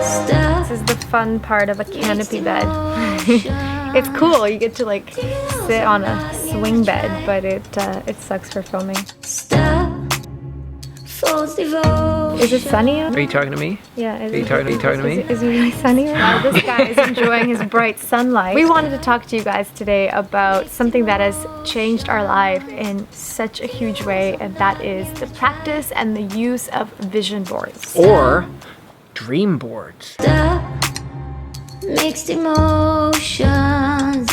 This is the fun part of a canopy bed. It's cool, you get to like sit on a swing bed, but it sucks for filming. Is it sunny out? Are you talking to me? Yeah. Are you talking to me? Is it really sunny? This guy is enjoying his bright sunlight. We wanted to talk to you guys today about something that has changed our life in such a huge way, and that is the practice and the use of vision boards. Or dream boards. Mixed emotions.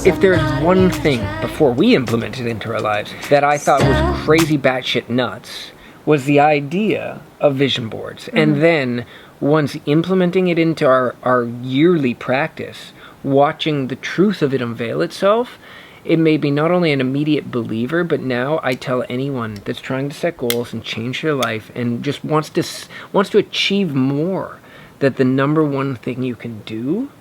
If there's one thing before we implemented into our lives that I thought was crazy batshit nuts, was the idea of vision boards. And then once implementing it into our yearly practice, watching the truth of it unveil itself, it made me not only an immediate believer, but now I tell anyone that's trying to set goals and change their life and just wants to achieve more, that the number one thing you can do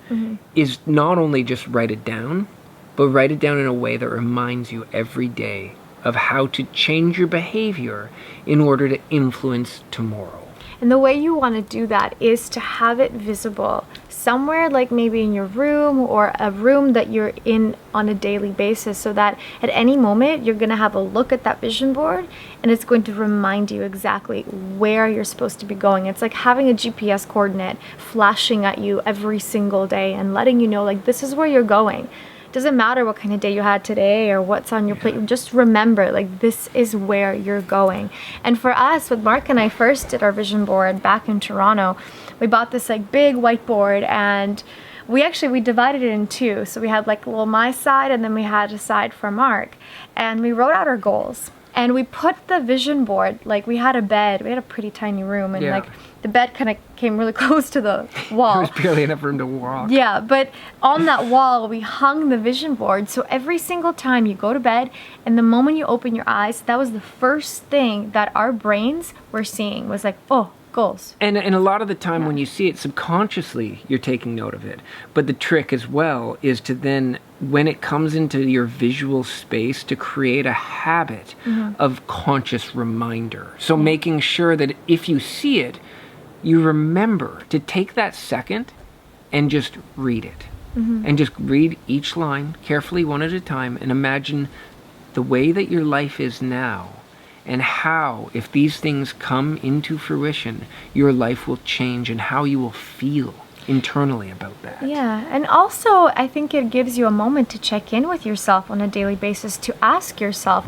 is not only just write it down, but write it down in a way that reminds you every day of how to change your behavior in order to influence tomorrow. And the way you want to do that is to have it visible somewhere, like maybe in your room or a room that you're in on a daily basis, so that at any moment you're going to have a look at that vision board and it's going to remind you exactly where you're supposed to be going. It's like having a GPS coordinate flashing at you every single day and letting you know, like, this is where you're going. Doesn't matter what kind of day you had today or what's on your plate. Just remember, like, this is where you're going. And for us, when Mark and I first did our vision board back in Toronto, we bought this like big whiteboard, and we divided it in two. So we had like a little my side, and then we had a side for Mark, and we wrote out our goals. And we put the vision board, like, we had a bed, we had a pretty tiny room, and like the bed kind of came really close to the wall. There was barely enough room to walk. Yeah, but on that wall we hung the vision board, so every single time you go to bed and the moment you open your eyes, that was the first thing that our brains were seeing, was like, oh, goals. And a lot of the time when you see it subconsciously, you're taking note of it. But the trick as well is to then, when it comes into your visual space, to create a habit of conscious reminder. So making sure that if you see it, you remember to take that second and just read it. And just read each line carefully, one at a time, and imagine the way that your life is now, and how, if these things come into fruition, your life will change and how you will feel internally about that. Yeah, and also I think it gives you a moment to check in with yourself on a daily basis, to ask yourself,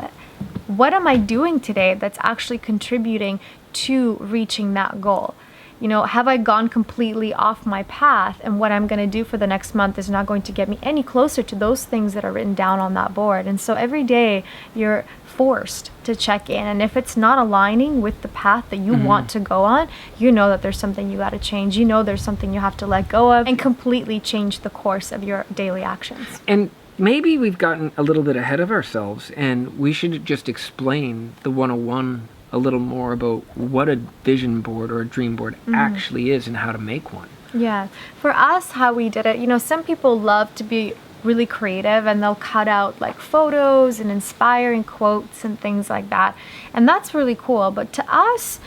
what am I doing today that's actually contributing to reaching that goal? You know, have I gone completely off my path, and what I'm going to do for the next month is not going to get me any closer to those things that are written down on that board. And so every day you're forced to check in, and if it's not aligning with the path that you want to go on, you know that there's something you got to change. You know there's something you have to let go of and completely change the course of your daily actions. And maybe we've gotten a little bit ahead of ourselves, and we should just explain the 101 a little more about what a vision board or a dream board actually is and how to make one. Yeah, for us, how we did it, you know, some people love to be really creative and they'll cut out like photos and inspiring quotes and things like that, and that's really cool. But to us,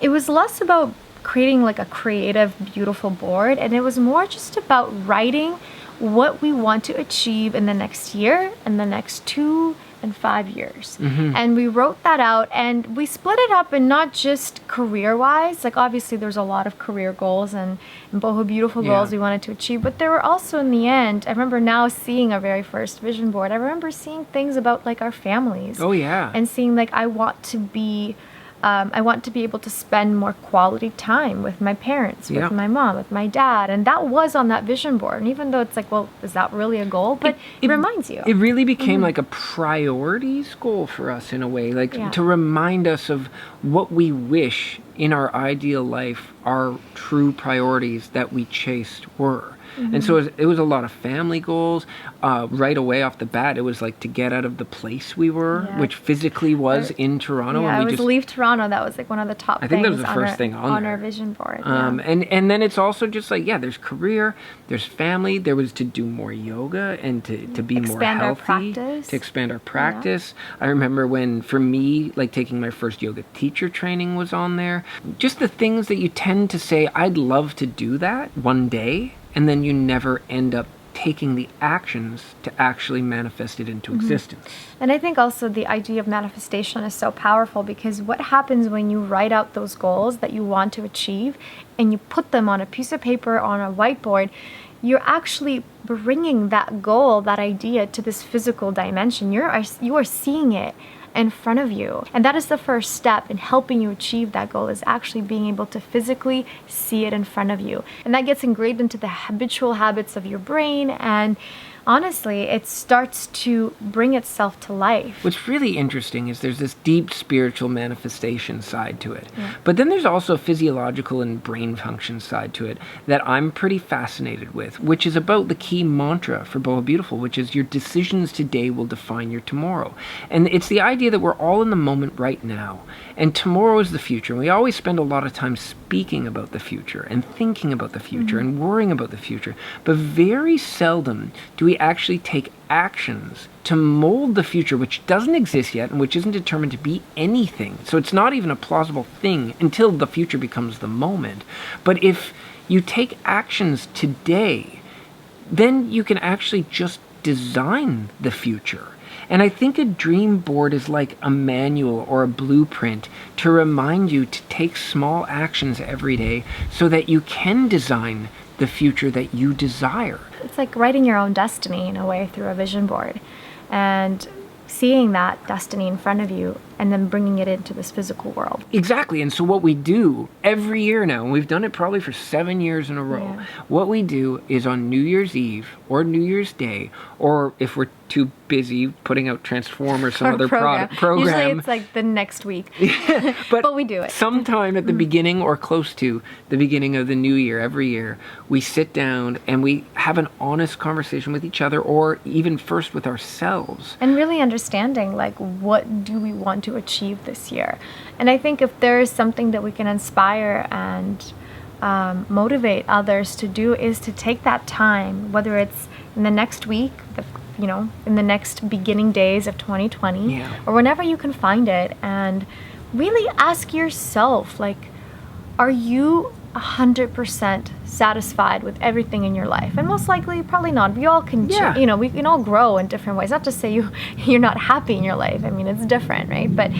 it was less about creating like a creative, beautiful board, and it was more just about writing what we want to achieve in the next year and the next 2 and 5 years. And we wrote that out, and we split it up, and not just career-wise. Like, obviously there's a lot of career goals and Boho beautiful goals we wanted to achieve, but there were also, in the end, I remember now seeing our very first vision board, I remember seeing things about like our families. Oh yeah. And seeing like, I want to be able to spend more quality time with my parents, with my mom, with my dad. And that was on that vision board. And even though it's like, well, is that really a goal? But it reminds you. It really became like a priorities goal for us in a way, like to remind us of what we wish in our ideal life our true priorities that we chased were. And so it was a lot of family goals. Right away off the bat, it was like to get out of the place we were, which physically was in Toronto. Yeah, and it was leave Toronto. That was like one of the top things. I think that was the first thing on our vision board. And then it's also just like, there's career, there's family. There was to do more yoga and to be more healthy, to expand our practice. I remember when, for me, like taking my first yoga teacher training was on there. Just the things that you tend tend to say, I'd love to do that one day, and then you never end up taking the actions to actually manifest it into existence. And I think also the idea of manifestation is so powerful, because what happens when you write out those goals that you want to achieve and you put them on a piece of paper, on a whiteboard, you're actually bringing that goal, that idea, to this physical dimension. You are seeing it in front of you. And that is the first step in helping you achieve that goal, is actually being able to physically see it in front of you. And that gets engraved into the habitual habits of your brain, and honestly, it starts to bring itself to life. What's really interesting is there's this deep spiritual manifestation side to it. But then there's also a physiological and brain function side to it that I'm pretty fascinated with, which is about the key mantra for Boho Beautiful, which is your decisions today will define your tomorrow. And it's the idea that we're all in the moment right now. And tomorrow is the future. And we always spend a lot of time speaking about the future and thinking about the future and worrying about the future. But very seldom do we actually take actions to mold the future, which doesn't exist yet and which isn't determined to be anything. So it's not even a plausible thing until the future becomes the moment. But if you take actions today, then you can actually just design the future. And I think a dream board is like a manual or a blueprint to remind you to take small actions every day so that you can design the future that you desire. It's like writing your own destiny in a way through a vision board, and seeing that destiny in front of you and then bringing it into this physical world. Exactly. And so what we do every year now, and we've done it probably for 7 years in a row, what we do is on New Year's Eve or New Year's Day, or if we're too busy putting out Transform or some other program. Usually it's like the next week. But we do it. Sometime at the beginning or close to the beginning of the new year, every year, we sit down and we have an honest conversation with each other, or even first with ourselves. And really understanding, like, what do we want to achieve this year? And I think if there is something that we can inspire and motivate others to do, is to take that time, whether it's in the next week, in the next beginning days of 2020, or whenever you can find it, and really ask yourself, like, are you 100% satisfied with everything in your life? And most likely, probably not. We all can, we can all grow in different ways. Not to say you're not happy in your life. I mean, it's different, right? But,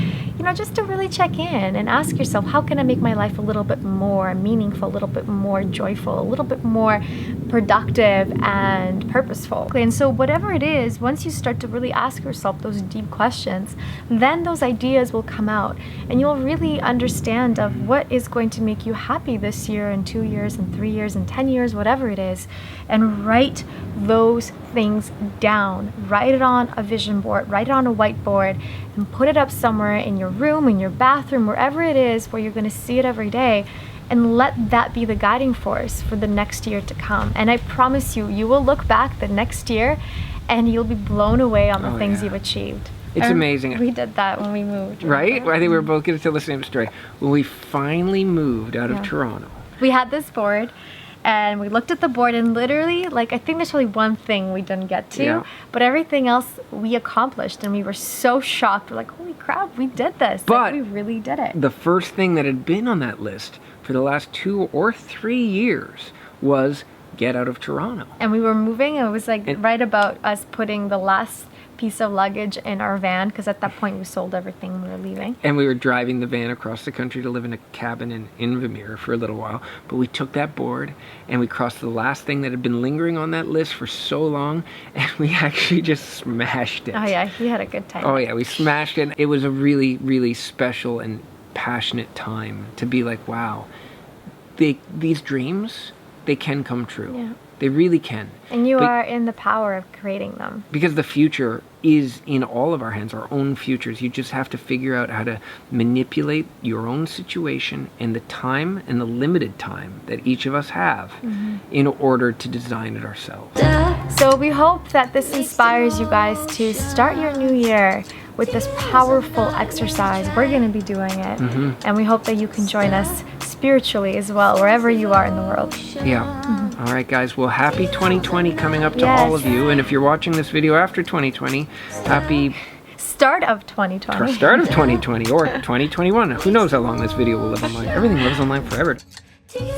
just to really check in and ask yourself, how can I make my life a little bit more meaningful, a little bit more joyful, a little bit more productive and purposeful? And so whatever it is, once you start to really ask yourself those deep questions, then those ideas will come out, and you'll really understand of what is going to make you happy this year, and 2 years, and 3 years, and 10 years, whatever it is. And write those things down. Write it on a vision board, write it on a whiteboard, and put it up somewhere in your room, in your bathroom, wherever it is where you're going to see it every day. And let that be the guiding force for the next year to come. And I promise you, you will look back the next year and you'll be blown away on the things you've achieved. It's amazing. We did that when we moved. Right? I think we were both going to tell the same story. When we finally moved out of Toronto. We had this board, and we looked at the board, and literally, I think there's only one thing we didn't get to, but everything else we accomplished, and we were so shocked. We're like, holy crap, we did this. But we really did it. The first thing that had been on that list for the last 2 or 3 years was get out of Toronto. And we were moving, and it was right about us putting the last piece of luggage in our van, because at that point we sold everything, we were leaving. And we were driving the van across the country to live in a cabin in Invermere for a little while. But we took that board and we crossed the last thing that had been lingering on that list for so long, and we actually just smashed it. Oh yeah, we had a good time. Oh yeah, we smashed it. It was a really, really special and passionate time to be like, wow, these dreams, they can come true. Yeah. They really can. And you are in the power of creating them. Because the future is in all of our hands, our own futures. You just have to figure out how to manipulate your own situation and the time and the limited time that each of us have in order to design it ourselves. So we hope that this inspires you guys to start your new year with this powerful exercise. We're going to be doing it. And we hope that you can join us spiritually as well, wherever you are in the world. Yeah. All right, guys. Well, happy 2020 coming up to all of you. And if you're watching this video after 2020, happy start of 2020. Start of 2020 or 2021. Who knows how long this video will live online. Everything lives online forever.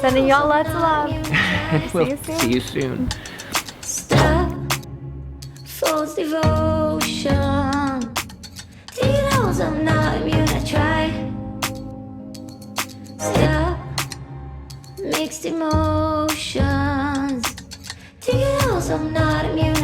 Sending y'all lots of love. And we'll See you soon. see you soon. Stop, false devotion. He knows I'm not immune, I try. Stop, mixed emotions. He knows I'm not immune.